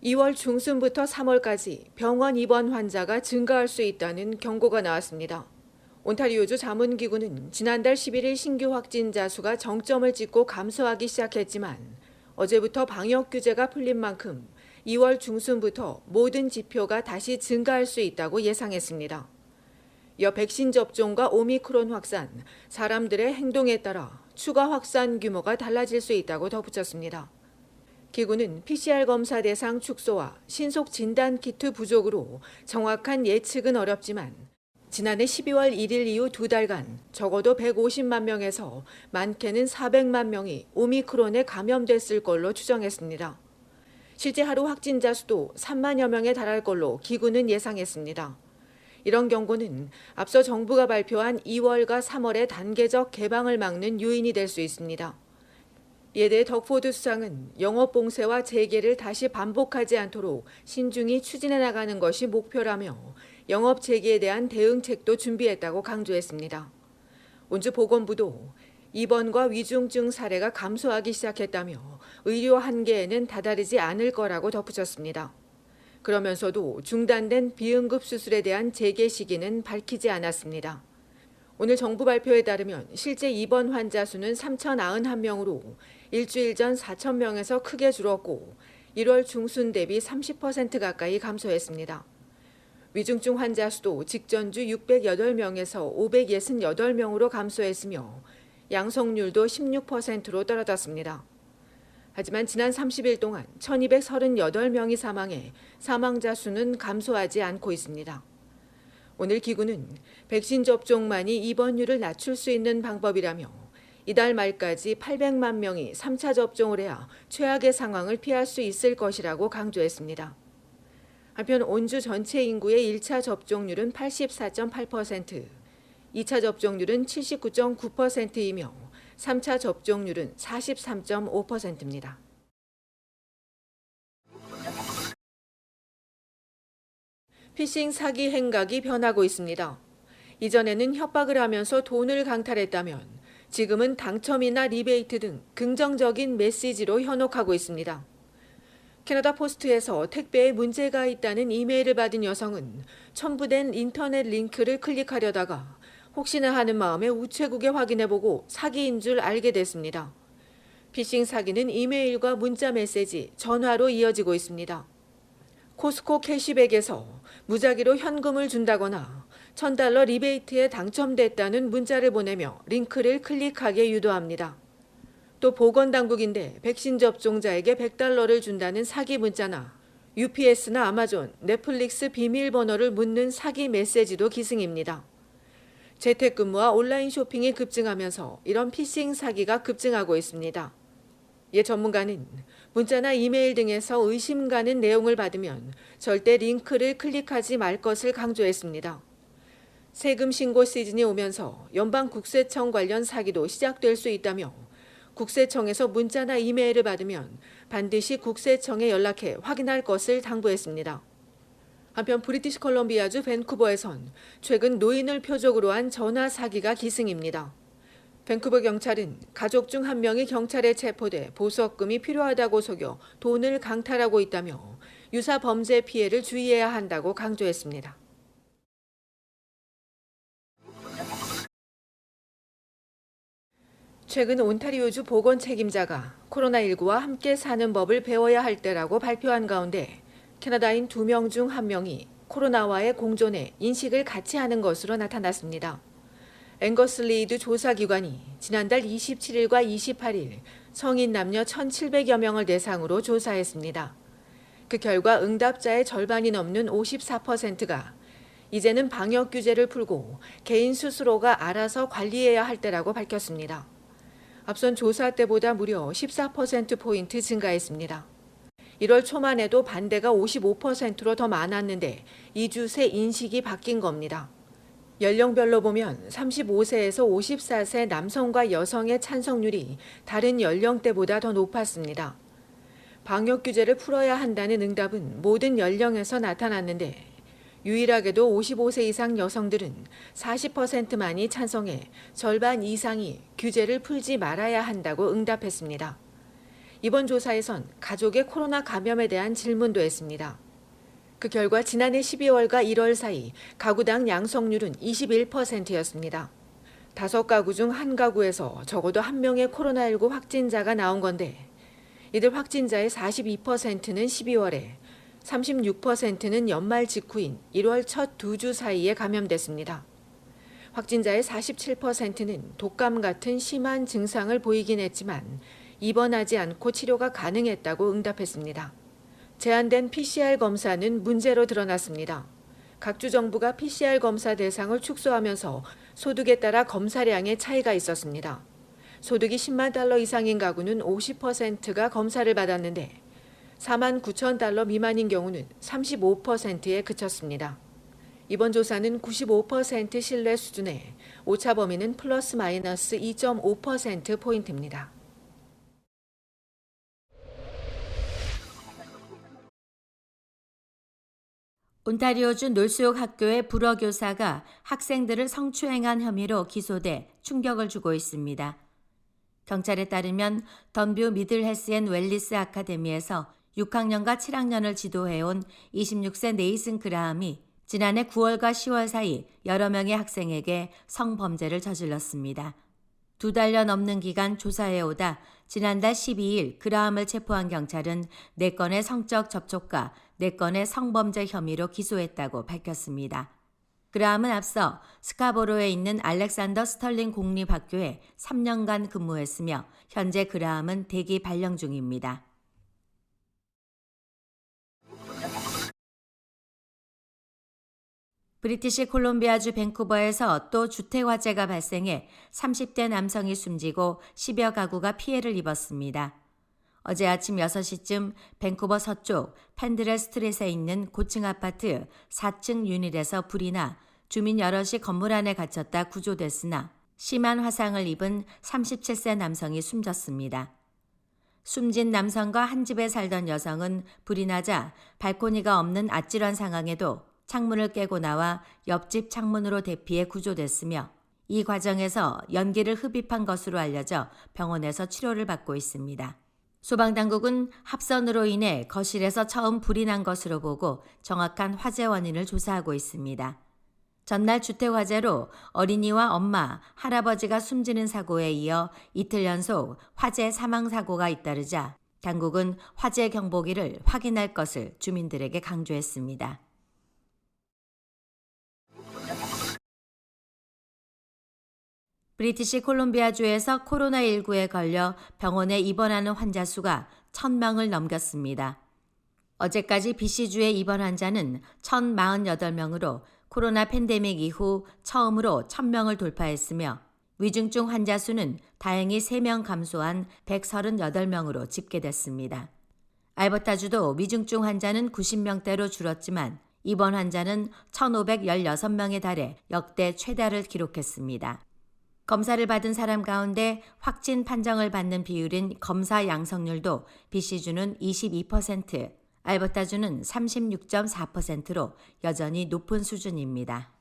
2월 중순부터 3월까지 병원 입원 환자가 증가할 수 있다는 경고가 나왔습니다. 온타리오주 자문기구는 지난달 11일 신규 확진자 수가 정점을 찍고 감소하기 시작했지만 어제부터 방역 규제가 풀린 만큼 2월 중순부터 모든 지표가 다시 증가할 수 있다고 예상했습니다. 이어 백신 접종과 오미크론 확산, 사람들의 행동에 따라 추가 확산 규모가 달라질 수 있다고 덧붙였습니다. 기구는 PCR 검사 대상 축소와 신속 진단 키트 부족으로 정확한 예측은 어렵지만 지난해 12월 1일 이후 2달간 적어도 150만 명에서 많게는 400만 명이 오미크론에 감염됐을 걸로 추정했습니다. 실제 하루 확진자 수도 3만여 명에 달할 걸로 기구는 예상했습니다. 이런 경고는 앞서 정부가 발표한 2월과 3월의 단계적 개방을 막는 요인이 될 수 있습니다. 이에 대해 덕포드 수상은 영업 봉쇄와 재개를 다시 반복하지 않도록 신중히 추진해 나가는 것이 목표라며 영업 재개에 대한 대응책도 준비했다고 강조했습니다. 온주보건부도 입원과 위중증 사례가 감소하기 시작했다며 의료 한계에는 다다르지 않을 거라고 덧붙였습니다. 그러면서도 중단된 비응급 수술에 대한 재개 시기는 밝히지 않았습니다. 오늘 정부 발표에 따르면 실제 입원 환자 수는 3,091명으로 일주일 전 4,000명에서 크게 줄었고 1월 중순 대비 30% 가까이 감소했습니다. 위중증 환자 수도 직전주 608명에서 568명으로 감소했으며 양성률도 16%로 떨어졌습니다. 하지만 지난 30일 동안 1,238명이 사망해 사망자 수는 감소하지 않고 있습니다. 오늘 기구는 백신 접종만이 입원율을 낮출 수 있는 방법이라며 이달 말까지 800만 명이 3차 접종을 해야 최악의 상황을 피할 수 있을 것이라고 강조했습니다. 한편 온주 전체 인구의 1차 접종률은 84.8%, 2차 접종률은 79.9%이며 3차 접종률은 43.5%입니다. 피싱 사기 행각이 변하고 있습니다. 이전에는 협박을 하면서 돈을 강탈했다면 지금은 당첨이나 리베이트 등 긍정적인 메시지로 현혹하고 있습니다. 캐나다 포스트에서 택배에 문제가 있다는 이메일을 받은 여성은 첨부된 인터넷 링크를 클릭하려다가 혹시나 하는 마음에 우체국에 확인해보고 사기인 줄 알게 됐습니다. 피싱 사기는 이메일과 문자 메시지, 전화로 이어지고 있습니다. 코스코 캐시백에서 무작위로 현금을 준다거나 $1,000 리베이트에 당첨됐다는 문자를 보내며 링크를 클릭하게 유도합니다. 또 보건당국인데 백신 접종자에게 $100를 준다는 사기 문자나 UPS나 아마존, 넷플릭스 비밀번호를 묻는 사기 메시지도 기승입니다. 재택근무와 온라인 쇼핑이 급증하면서 이런 피싱 사기가 급증하고 있습니다. 예 전문가는 문자나 이메일 등에서 의심 가는 내용을 받으면 절대 링크를 클릭하지 말 것을 강조했습니다. 세금 신고 시즌이 오면서 연방국세청 관련 사기도 시작될 수 있다며 국세청에서 문자나 이메일을 받으면 반드시 국세청에 연락해 확인할 것을 당부했습니다. 한편 브리티시 컬럼비아주 밴쿠버에선 최근 노인을 표적으로 한 전화 사기가 기승입니다. 밴쿠버 경찰은 가족 중 한 명이 경찰에 체포돼 보석금이 필요하다고 속여 돈을 강탈하고 있다며 유사 범죄 피해를 주의해야 한다고 강조했습니다. 최근 온타리오주 보건 책임자가 코로나19와 함께 사는 법을 배워야 할 때라고 발표한 가운데 캐나다인 2명 중 1명이 코로나와의 공존에 인식을 같이 하는 것으로 나타났습니다. 앵거스 리드 조사기관이 지난달 27일과 28일 성인 남녀 1,700여 명을 대상으로 조사했습니다. 그 결과 응답자의 절반이 넘는 54%가 이제는 방역 규제를 풀고 개인 스스로가 알아서 관리해야 할 때라고 밝혔습니다. 앞선 조사 때보다 무려 14%포인트 증가했습니다. 1월 초만 해도 반대가 55%로 더 많았는데 2주 새 인식이 바뀐 겁니다. 연령별로 보면 35세에서 54세 남성과 여성의 찬성률이 다른 연령대보다 더 높았습니다. 방역 규제를 풀어야 한다는 응답은 모든 연령에서 나타났는데 유일하게도 55세 이상 여성들은 40%만이 찬성해 절반 이상이 규제를 풀지 말아야 한다고 응답했습니다. 이번 조사에선 가족의 코로나 감염에 대한 질문도 했습니다. 그 결과 지난해 12월과 1월 사이 가구당 양성률은 21%였습니다. 5가구 중 1가구에서 적어도 1명의 코로나19 확진자가 나온 건데 이들 확진자의 42%는 12월에, 36%는 연말 직후인 1월 첫 2주 사이에 감염됐습니다. 확진자의 47%는 독감 같은 심한 증상을 보이긴 했지만 입원하지 않고 치료가 가능했다고 응답했습니다. 제한된 PCR 검사는 문제로 드러났습니다. 각 주 정부가 PCR 검사 대상을 축소하면서 소득에 따라 검사량의 차이가 있었습니다. 소득이 10만 달러 이상인 가구는 50%가 검사를 받았는데 4만 9천 달러 미만인 경우는 35%에 그쳤습니다. 이번 조사는 95% 신뢰 수준에 오차 범위는 플러스 마이너스 2.5%포인트입니다. 온타리오주 놀수욕 학교의 불어 교사가 학생들을 성추행한 혐의로 기소돼 충격을 주고 있습니다. 경찰에 따르면 던뷰 미들헬스 앤 웰리스 아카데미에서 6학년과 7학년을 지도해온 26세 네이슨 그라함이 지난해 9월과 10월 사이 여러 명의 학생에게 성범죄를 저질렀습니다. 2달여 넘는 기간 조사해오다 지난달 12일 그라함을 체포한 경찰은 4건의 성적 접촉과 4건의 성범죄 혐의로 기소했다고 밝혔습니다. 그라함은 앞서 스카보로에 있는 알렉산더 스털링 공립학교에 3년간 근무했으며 현재 그라함은 대기 발령 중입니다. 브리티시 콜롬비아주 밴쿠버에서 또 주택 화재가 발생해 30대 남성이 숨지고 10여 가구가 피해를 입었습니다. 어제 아침 6시쯤 밴쿠버 서쪽 펜드레 스트릿에 있는 고층 아파트 4층 유닛에서 불이 나 주민 여럿이 건물 안에 갇혔다 구조됐으나 심한 화상을 입은 37세 남성이 숨졌습니다. 숨진 남성과 한 집에 살던 여성은 불이 나자 발코니가 없는 아찔한 상황에도 창문을 깨고 나와 옆집 창문으로 대피해 구조됐으며 이 과정에서 연기를 흡입한 것으로 알려져 병원에서 치료를 받고 있습니다. 소방당국은 합선으로 인해 거실에서 처음 불이 난 것으로 보고 정확한 화재 원인을 조사하고 있습니다. 전날 주택 화재로 어린이와 엄마, 할아버지가 숨지는 사고에 이어 이틀 연속 화재 사망 사고가 잇따르자 당국은 화재 경보기를 확인할 것을 주민들에게 강조했습니다. 브리티시 콜롬비아주에서 코로나19에 걸려 병원에 입원하는 환자 수가 1,000명을 넘겼습니다. 어제까지 BC주의 입원 환자는 1,048명으로 코로나 팬데믹 이후 처음으로 1,000명을 돌파했으며 위중증 환자 수는 다행히 3명 감소한 138명으로 집계됐습니다. 알버타주도 위중증 환자는 90명대로 줄었지만 입원 환자는 1,516명에 달해 역대 최다를 기록했습니다. 검사를 받은 사람 가운데 확진 판정을 받는 비율인 검사 양성률도 BC주는 22%, 알버타주는 36.4%로 여전히 높은 수준입니다.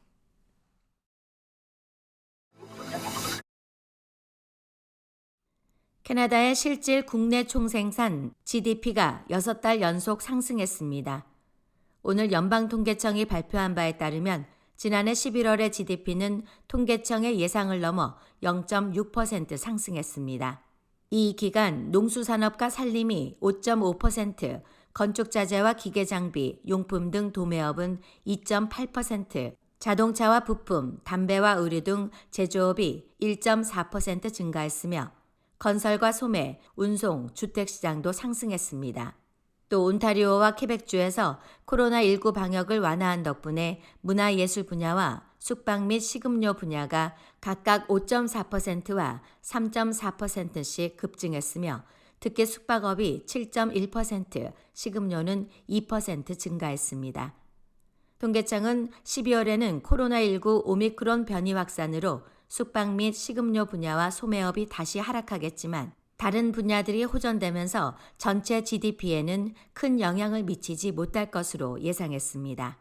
캐나다의 실질 국내 총생산 GDP가 6달 연속 상승했습니다. 오늘 연방통계청이 발표한 바에 따르면 지난해 11월의 GDP는 통계청의 예상을 넘어 0.6% 상승했습니다. 이 기간 농수산업과 산림이 5.5%, 건축자재와 기계장비, 용품 등 도매업은 2.8%, 자동차와 부품, 담배와 의류 등 제조업이 1.4% 증가했으며 건설과 소매, 운송, 주택시장도 상승했습니다. 또 온타리오와 퀘벡주에서 코로나19 방역을 완화한 덕분에 문화예술 분야와 숙박 및 식음료 분야가 각각 5.4%와 3.4%씩 급증했으며 특히 숙박업이 7.1%, 식음료는 2% 증가했습니다. 통계청은 12월에는 코로나19 오미크론 변이 확산으로 숙박 및 식음료 분야와 소매업이 다시 하락하겠지만 다른 분야들이 호전되면서 전체 GDP에는 큰 영향을 미치지 못할 것으로 예상했습니다.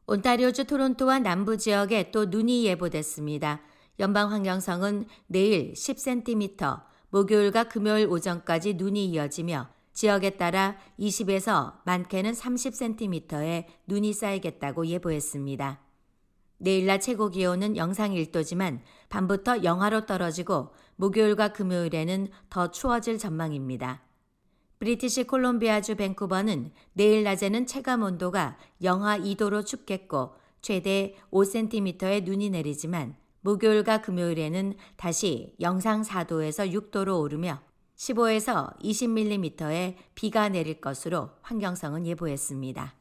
온타리오주 토론토와 남부 지역에 또 눈이 예보됐습니다. 연방환경성은 내일 10cm, 목요일과 금요일 오전까지 눈이 이어지며 지역에 따라 20에서 많게는 30cm의 눈이 쌓이겠다고 예보했습니다. 내일 낮 최고 기온은 영상 1도지만 밤부터 영하로 떨어지고 목요일과 금요일에는 더 추워질 전망입니다. 브리티시 콜롬비아주 밴쿠버는 내일 낮에는 체감 온도가 영하 2도로 춥겠고 최대 5cm의 눈이 내리지만 목요일과 금요일에는 다시 영상 4도에서 6도로 오르며 15에서 20mm의 비가 내릴 것으로 환경성은 예보했습니다.